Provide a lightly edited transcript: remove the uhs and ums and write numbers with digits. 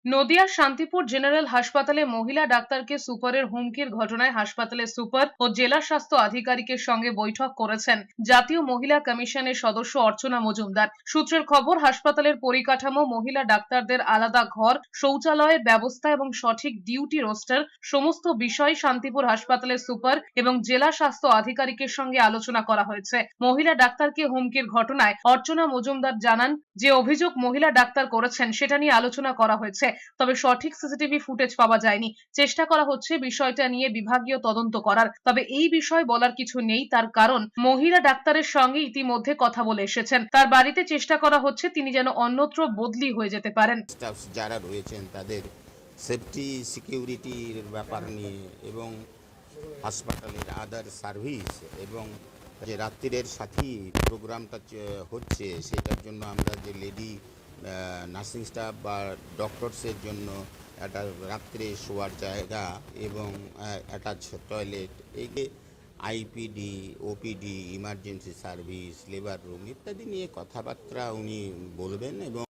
নদিয়ার শান্তিপুর জেনারেল হাসপাতালে মহিলা ডাক্তারকে সুপারের হুমকির ঘটনায় হাসপাতালের সুপার ও জেলা স্বাস্থ্য আধিকারিকের সঙ্গে বৈঠক করেছেন জাতীয় মহিলা কমিশনের সদস্য অর্চনা মজুমদার। সূত্রের খবর, হাসপাতালের পরিকাঠামো, মহিলা ডাক্তারদের আলাদা ঘর, শৌচালয়ের ব্যবস্থা এবং সঠিক ডিউটি রোস্টার সমস্ত বিষয় শান্তিপুর হাসপাতালের সুপার এবং জেলা স্বাস্থ্য আধিকারিকের সঙ্গে আলোচনা করা হয়েছে। মহিলা ডাক্তারকে হুমকির ঘটনায় অর্চনা মজুমদার জানান, যে অভিযোগ মহিলা ডাক্তার করেছেন সেটা নিয়ে আলোচনা করা হয়েছে, তবে সঠিক সিসিটিভি ফুটেজ পাওয়া যায়নি। চেষ্টা করা হচ্ছে বিষয়টা নিয়ে বিভাগীয় তদন্ত করার, তবে এই বিষয়ে বলার কিছু নেই। তার কারণ, মহিলা ডাক্তারের সঙ্গে ইতিমধ্যে কথা বলে এসেছেন, তার বাড়িতে চেষ্টা করা হচ্ছে তিনি যেন অন্যত্র বদলি হয়ে যেতে পারেন। স্টাফ যারা রয়েছেন তাদের সেফটি সিকিউরিটির ব্যাপার নিয়ে এবং হাসপাতালের আদার সার্ভিস এবং যে রাত্রির সাথী প্রোগ্রামটা হচ্ছে সেটার জন্য আমরা যে লেডি নার্সিং স্টাফ বা ডক্টরসের জন্য একটা রাত্রে শোয়ার জায়গা এবং অ্যাটাচ টয়লেট, এই IPD, OPD, emergency service, labour room ইত্যাদি নিয়ে কথাবার্তা উনি বলবেন এবং